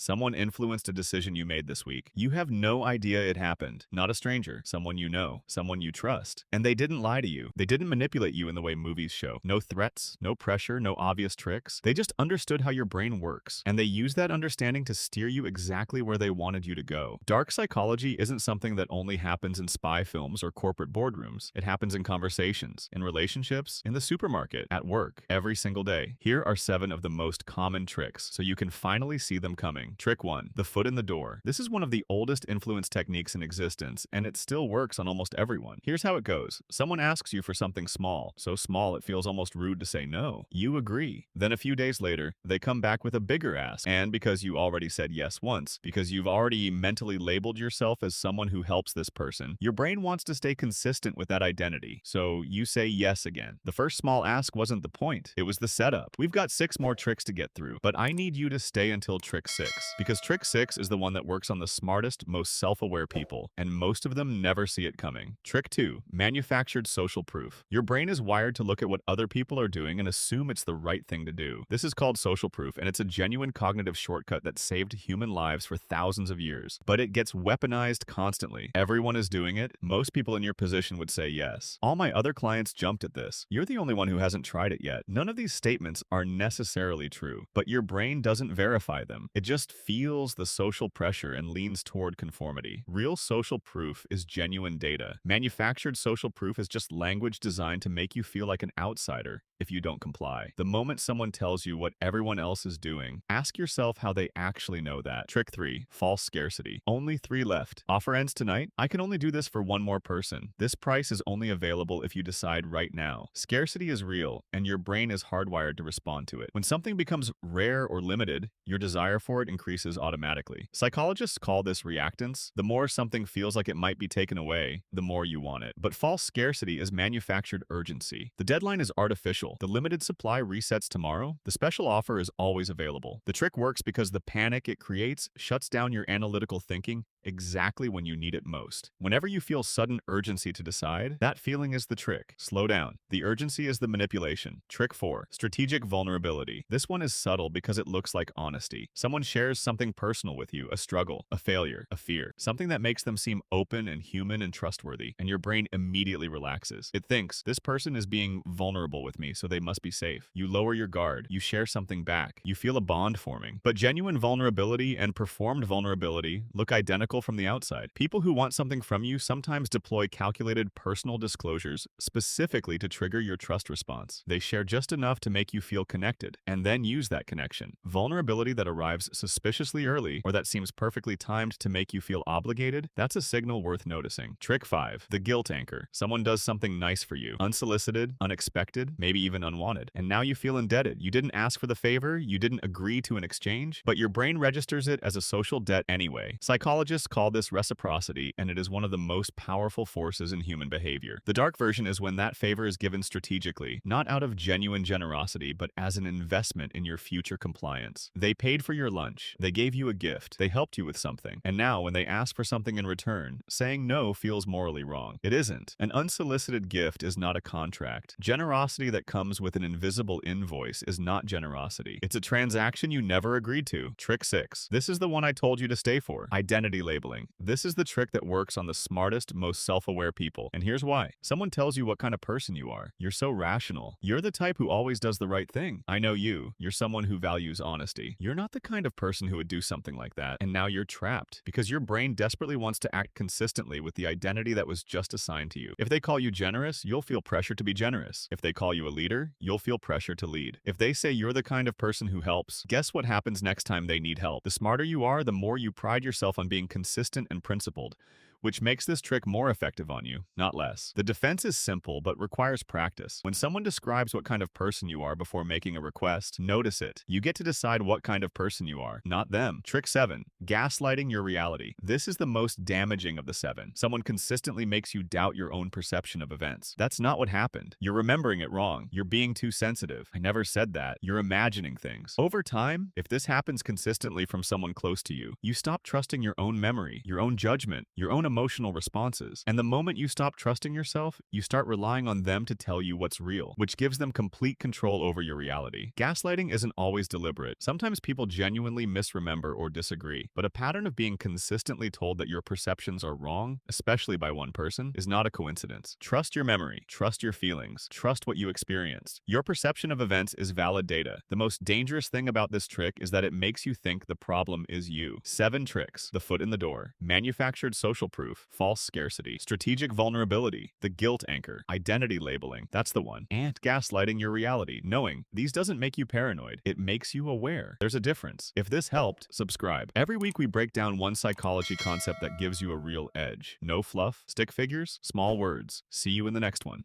Someone influenced a decision you made this week. You have no idea it happened. Not a stranger, someone you know, someone you trust. And they didn't lie to you. They didn't manipulate you in the way movies show. No threats, no pressure, no obvious tricks. They just understood how your brain works. And they used that understanding to steer you exactly where they wanted you to go. Dark psychology isn't something that only happens in spy films or corporate boardrooms. It happens in conversations, in relationships, in the supermarket, at work, every single day. Here are 7 of the most common tricks, so you can finally see them coming. Trick 1. The foot in the door. This is one of the oldest influence techniques in existence, and it still works on almost everyone. Here's how it goes. Someone asks you for something small, so small it feels almost rude to say no. You agree. Then a few days later, they come back with a bigger ask, and because you already said yes once, because you've already mentally labeled yourself as someone who helps this person, your brain wants to stay consistent with that identity, so you say yes again. The first small ask wasn't the point, it was the setup. We've got 6 more tricks to get through, but I need you to stay until trick 6, because trick 6 is the one that works on the smartest, most self-aware people, and most of them never see it coming. Trick 2. Manufactured social proof. Your brain is wired to look at what other people are doing and assume it's the right thing to do. This is called social proof, and it's a genuine cognitive shortcut that saved human lives for thousands of years. But it gets weaponized constantly. Everyone is doing it. Most people in your position would say yes. All my other clients jumped at this. You're the only one who hasn't tried it yet. None of these statements are necessarily true, but your brain doesn't verify them. It just feels the social pressure and leans toward conformity. Real social proof is genuine data. Manufactured social proof is just language designed to make you feel like an outsider if you don't comply. The moment someone tells you what everyone else is doing, ask yourself how they actually know that. Trick 3. False scarcity. Only 3 left. Offer ends tonight? I can only do this for one more person. This price is only available if you decide right now. Scarcity is real, and your brain is hardwired to respond to it. When something becomes rare or limited, your desire for it increases automatically. Psychologists call this reactance. The more something feels like it might be taken away, the more you want it. But false scarcity is manufactured urgency. The deadline is artificial. The limited supply resets tomorrow. The special offer is always available. The trick works because the panic it creates shuts down your analytical thinking exactly when you need it most. Whenever you feel sudden urgency to decide, that feeling is the trick. Slow down. The urgency is the manipulation. Trick 4. Strategic vulnerability. This one is subtle because it looks like honesty. Someone shares something personal with you, a struggle, a failure, a fear, something that makes them seem open and human and trustworthy, and your brain immediately relaxes. It thinks, this person is being vulnerable with me, so they must be safe. You lower your guard. You share something back. You feel a bond forming. But genuine vulnerability and performed vulnerability look identical from the outside. People who want something from you sometimes deploy calculated personal disclosures specifically to trigger your trust response. They share just enough to make you feel connected, and then use that connection. Vulnerability that arrives suspiciously early, or that seems perfectly timed to make you feel obligated, that's a signal worth noticing. Trick 5. The guilt anchor. Someone does something nice for you. Unsolicited, unexpected, maybe even unwanted. And now you feel indebted. You didn't ask for the favor, you didn't agree to an exchange, but your brain registers it as a social debt anyway. Psychologists call this reciprocity, and it is one of the most powerful forces in human behavior. The dark version is when that favor is given strategically, not out of genuine generosity, but as an investment in your future compliance. They paid for your lunch, they gave you a gift, they helped you with something, and now when they ask for something in return, saying no feels morally wrong. It isn't. An unsolicited gift is not a contract. Generosity that comes with an invisible invoice is not generosity. It's a transaction you never agreed to. Trick 6. This is the one I told you to stay for. Identity labeling. This is the trick that works on the smartest, most self-aware people. And here's why. Someone tells you what kind of person you are. You're so rational. You're the type who always does the right thing. I know you. You're someone who values honesty. You're not the kind of person who would do something like that. And now you're trapped because your brain desperately wants to act consistently with the identity that was just assigned to you. If they call you generous, you'll feel pressure to be generous. If they call you a leader, you'll feel pressure to lead. If they say you're the kind of person who helps, guess what happens next time they need help? The smarter you are, the more you pride yourself on being consistent and principled, which makes this trick more effective on you, not less. The defense is simple, but requires practice. When someone describes what kind of person you are before making a request, notice it. You get to decide what kind of person you are, not them. Trick 7. Gaslighting your reality. This is the most damaging of the 7. Someone consistently makes you doubt your own perception of events. That's not what happened. You're remembering it wrong. You're being too sensitive. I never said that. You're imagining things. Over time, if this happens consistently from someone close to you, you stop trusting your own memory, your own judgment, your own emotional responses. And the moment you stop trusting yourself, you start relying on them to tell you what's real, which gives them complete control over your reality. Gaslighting isn't always deliberate. Sometimes people genuinely misremember or disagree, but a pattern of being consistently told that your perceptions are wrong, especially by one person, is not a coincidence. Trust your memory, trust your feelings, trust what you experienced. Your perception of events is valid data. The most dangerous thing about this trick is that it makes you think the problem is you. 7 tricks: the foot in the door, manufactured social proof, false scarcity, strategic vulnerability, the guilt anchor, identity labeling, that's the one, and gaslighting your reality. Knowing these doesn't make you paranoid, it makes you aware. There's a difference. If this helped, subscribe. Every week we break down one psychology concept that gives you a real edge. No fluff, stick figures, small words. See you in the next one.